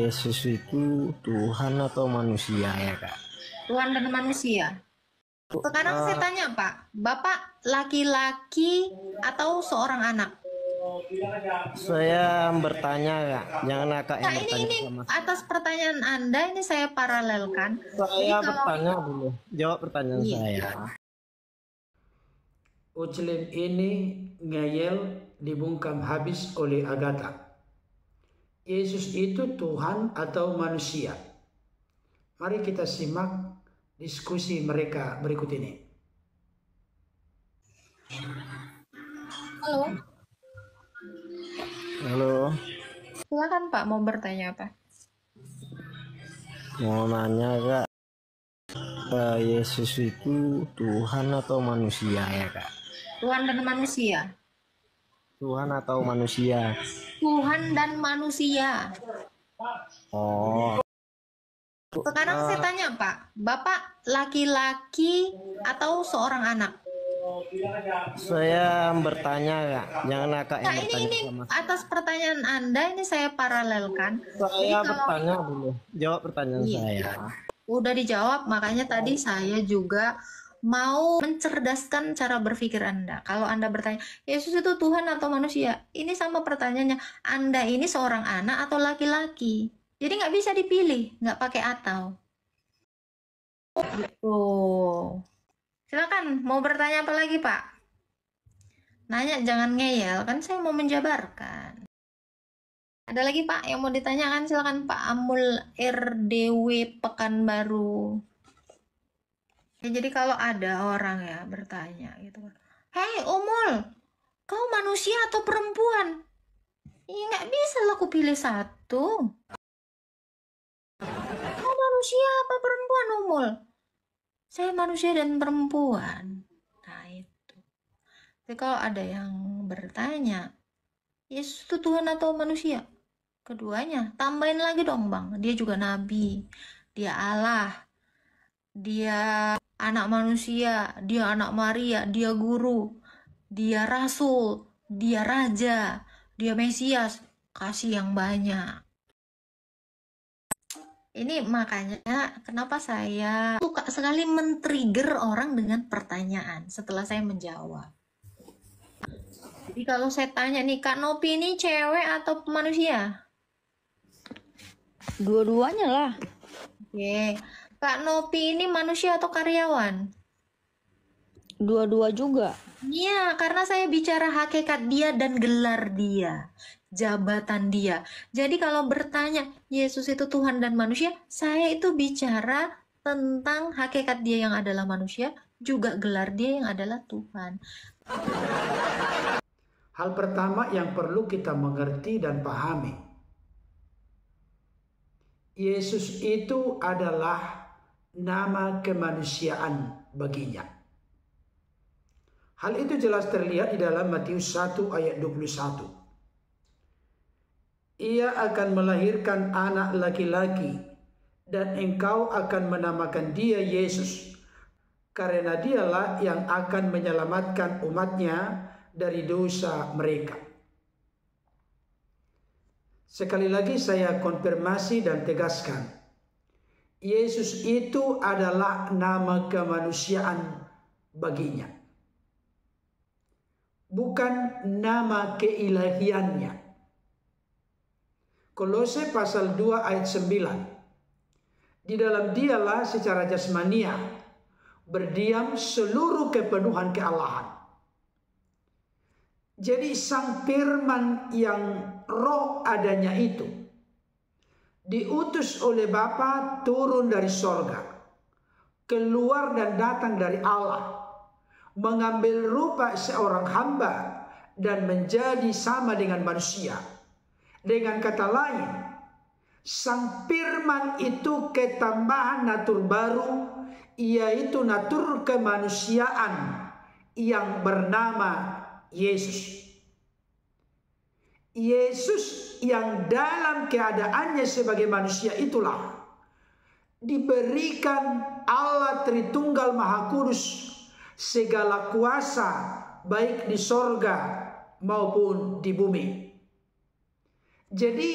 Yesus itu Tuhan atau manusia ya Kak? Tuhan dan manusia. Sekarang saya tanya Pak, Bapak laki-laki atau seorang anak? Saya bertanya Kak, jangan Kak yang Nah, bertanya ini sama atas pertanyaan Anda ini saya paralelkan. Jadi saya. kalau Bertanya dulu, jawab pertanyaan iya, saya. Uclin ini ngeyel dibungkam habis oleh Agatha. Yesus itu Tuhan atau manusia? Mari kita simak diskusi mereka berikut ini. halo, Halo, silakan Pak mau bertanya apa? mau nanya Kak, Yesus itu Tuhan atau manusia ya Kak? Tuhan dan manusia. Tuhan atau manusia? Tuhan dan manusia. Oh, Sekarang saya tanya Pak, Bapak laki-laki atau seorang anak? saya bertanya Kak, jangan Kak yang Nah, bertanya ini sama atas pertanyaan Anda ini saya paralelkan. Jadi saya. kalau Bertanya dulu, jawab pertanyaan iya, saya. udah dijawab, makanya tadi saya juga mau mencerdaskan cara berpikir Anda. Kalau Anda bertanya, Yesus itu Tuhan atau manusia? Ini sama pertanyaannya, Anda ini seorang anak atau laki-laki? Jadi nggak bisa dipilih, nggak pakai atau. Oh, silakan, mau bertanya apa lagi Pak? Nanya jangan ngeyel, kan saya mau menjabarkan. Ada lagi Pak yang mau ditanyakan? Silakan Pak Amul RDW Pekanbaru. Ya, jadi kalau ada orang ya bertanya gitu kan, hei Omul, kau manusia atau perempuan? Ya nggak bisa lah aku pilih satu. Kau manusia apa perempuan Omul? Saya manusia dan perempuan. Nah itu. Jadi kalau ada yang bertanya, Yesus itu Tuhan atau manusia? Keduanya. Tambahin lagi dong Bang, dia juga nabi, dia Allah, dia anak manusia, dia anak Maria, dia guru, dia rasul, dia raja, dia Mesias. Kasih yang banyak. Ini makanya kenapa saya suka sekali men-trigger orang dengan pertanyaan setelah saya menjawab. Jadi kalau saya tanya nih, Kak Nopi ini cewek atau manusia? Dua-duanya lah. Oke. Kak Nopi ini manusia atau karyawan? Dua-dua juga. Iya, karena saya bicara hakikat dia dan gelar dia, jabatan dia. Jadi kalau bertanya, Yesus itu Tuhan dan manusia, saya itu bicara tentang hakikat dia yang adalah manusia, juga gelar dia yang adalah Tuhan. Hal pertama yang perlu kita mengerti dan pahami, Yesus itu adalah nama kemanusiaan baginya. Hal itu jelas terlihat di dalam Matius 1 ayat 21. Ia akan melahirkan anak laki-laki dan engkau akan menamakan dia Yesus, karena dialah yang akan menyelamatkan umatnya dari dosa mereka. Sekali lagi saya konfirmasi dan tegaskan, Yesus itu adalah nama kemanusiaan baginya, bukan nama keilahiannya. Kolose pasal 2 ayat 9. Di dalam dialah secara jasmania berdiam seluruh kepenuhan keallahan. Jadi sang firman yang roh adanya itu diutus oleh Bapa turun dari sorga, keluar dan datang dari Allah, mengambil rupa seorang hamba dan menjadi sama dengan manusia. Dengan kata lain, sang firman itu ketambahan natur baru, yaitu natur kemanusiaan yang bernama Yesus. Yesus yang dalam keadaannya sebagai manusia itulah diberikan Allah Tritunggal Maha Kudus segala kuasa baik di sorga maupun di bumi. Jadi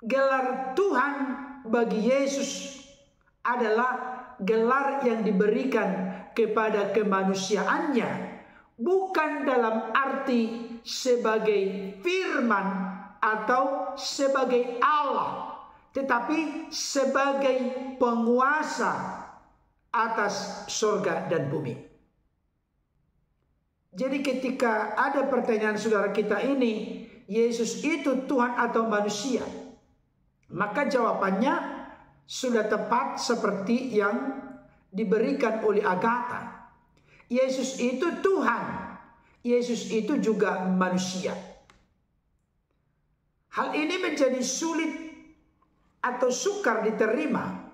gelar Tuhan bagi Yesus adalah gelar yang diberikan kepada kemanusiaannya, bukan dalam arti sebagai firman atau sebagai Allah, tetapi sebagai penguasa atas surga dan bumi. Jadi ketika ada pertanyaan saudara kita ini, Yesus itu Tuhan atau manusia? Maka jawabannya sudah tepat seperti yang diberikan oleh Agatha. Yesus itu Tuhan. Yesus itu juga manusia. Hal ini menjadi sulit atau sukar diterima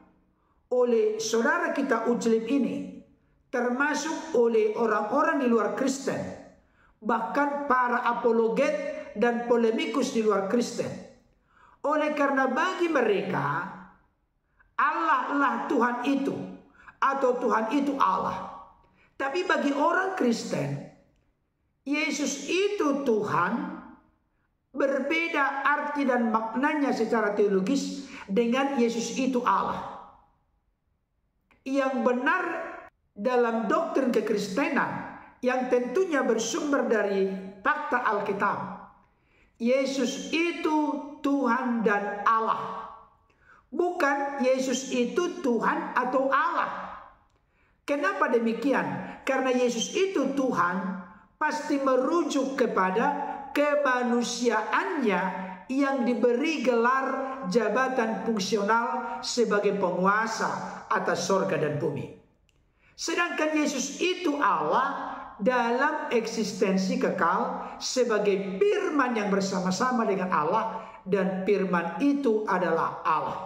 oleh saudara kita Ujlib ini, termasuk oleh orang-orang di luar Kristen, bahkan para apologet dan polemikus di luar Kristen. Oleh karena bagi mereka Allah lah Tuhan itu, atau Tuhan itu Allah. Tapi bagi orang Kristen, Yesus itu Tuhan, berbeda arti dan maknanya secara teologis dengan Yesus itu Allah. Yang benar dalam doktrin kekristenan yang tentunya bersumber dari fakta Alkitab, Yesus itu Tuhan dan Allah. Bukan Yesus itu Tuhan atau Allah. Kenapa demikian? Karena Yesus itu Tuhan pasti merujuk kepada kemanusiaannya yang diberi gelar jabatan fungsional sebagai penguasa atas surga dan bumi. Sedangkan Yesus itu Allah dalam eksistensi kekal sebagai firman yang bersama-sama dengan Allah, dan firman itu adalah Allah.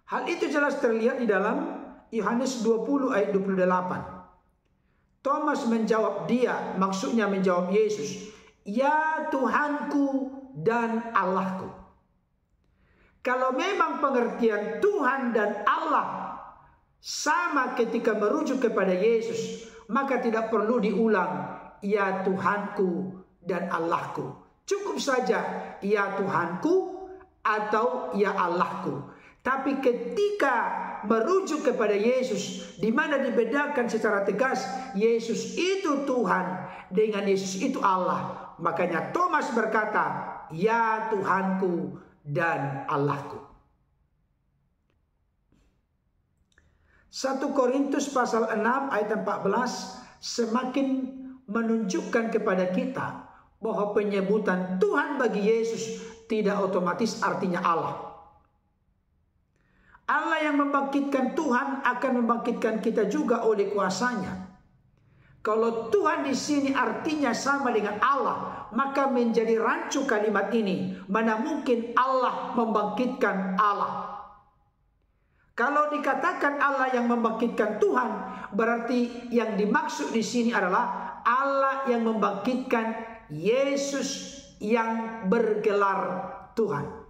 Hal itu jelas terlihat di dalam Yohanes 20 ayat 28. Thomas menjawab dia, maksudnya menjawab Yesus, "Ya Tuhanku dan Allahku." Kalau memang pengertian Tuhan dan Allah sama ketika merujuk kepada Yesus, maka tidak perlu diulang, "Ya Tuhanku dan Allahku." Cukup saja, "Ya Tuhanku" atau "Ya Allahku." Tapi ketika merujuk kepada Yesus, di mana dibedakan secara tegas Yesus itu Tuhan dengan Yesus itu Allah, makanya Thomas berkata, "Ya Tuhanku dan Allahku." 1 Korintus pasal 6 ayat 14 semakin menunjukkan kepada kita bahwa penyebutan Tuhan bagi Yesus tidak otomatis artinya Allah. Allah yang membangkitkan Tuhan akan membangkitkan kita juga oleh kuasanya. Kalau Tuhan di sini artinya sama dengan Allah, maka menjadi rancu kalimat ini. Mana mungkin Allah membangkitkan Allah? Kalau dikatakan Allah yang membangkitkan Tuhan, berarti yang dimaksud di sini adalah Allah yang membangkitkan Yesus yang bergelar Tuhan.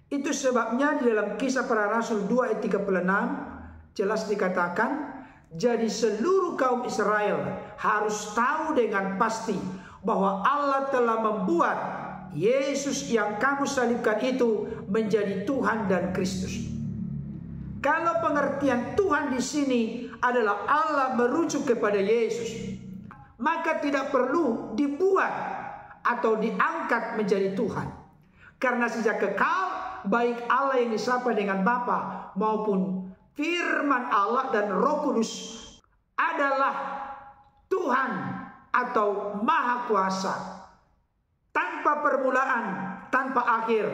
Itu sebabnya di dalam Kisah Para Rasul 2 ayat 36 jelas dikatakan, jadi seluruh kaum Israel harus tahu dengan pasti bahwa Allah telah membuat Yesus yang kamu salibkan itu menjadi Tuhan dan Kristus. Kalau pengertian Tuhan di sini adalah Allah merujuk kepada Yesus, maka tidak perlu dibuat atau diangkat menjadi Tuhan. Karena sejak kekal, baik Allah yang disapa dengan Bapa maupun firman Allah dan Roh Kudus adalah Tuhan atau Maha Kuasa, tanpa permulaan, tanpa akhir,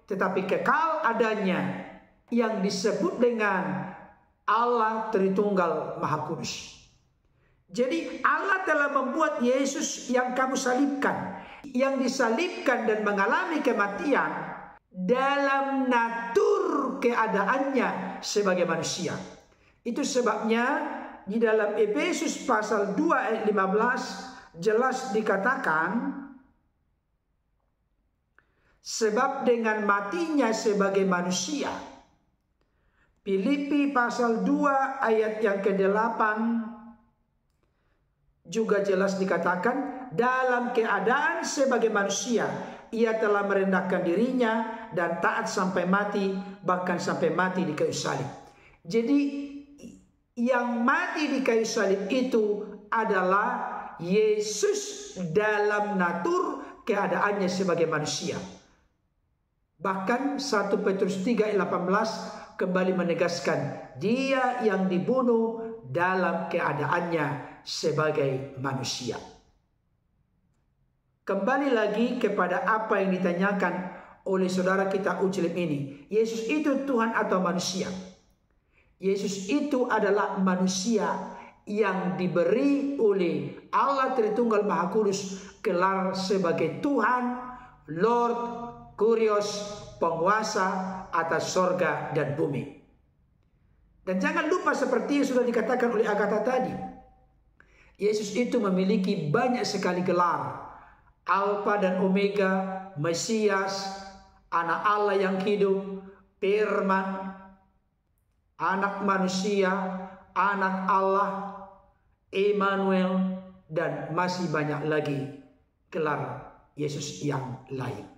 tetapi kekal adanya, yang disebut dengan Allah Tritunggal Maha Kudus. Jadi Allah telah membuat Yesus yang kamu salibkan, yang disalibkan dan mengalami kematian, dalam natur keadaannya sebagai manusia. Itu sebabnya di dalam Efesus pasal 2 ayat 15 jelas dikatakan, sebab dengan matinya sebagai manusia. Filipi pasal 2 ayat yang ke-8, juga jelas dikatakan dalam keadaan sebagai manusia ia telah merendahkan dirinya dan taat sampai mati, bahkan sampai mati di kayu salib. Jadi yang mati di kayu salib itu adalah Yesus dalam natur keadaannya sebagai manusia. Bahkan 1 Petrus 3 ayat 18 kembali menegaskan dia yang dibunuh dalam keadaannya sebagai manusia. Kembali lagi kepada apa yang ditanyakan oleh saudara kita Ujlim ini. Yesus itu Tuhan atau manusia? Yesus itu adalah manusia yang diberi oleh Allah Tritunggal Maha Kudus gelar sebagai Tuhan, Lord, Kurios, penguasa atas sorga dan bumi. Dan jangan lupa seperti yang sudah dikatakan oleh Agatha tadi, Yesus itu memiliki banyak sekali gelar. Alfa dan Omega, Mesias, anak Allah yang hidup, Firman, anak manusia, anak Allah, Immanuel, dan masih banyak lagi gelar Yesus yang lain.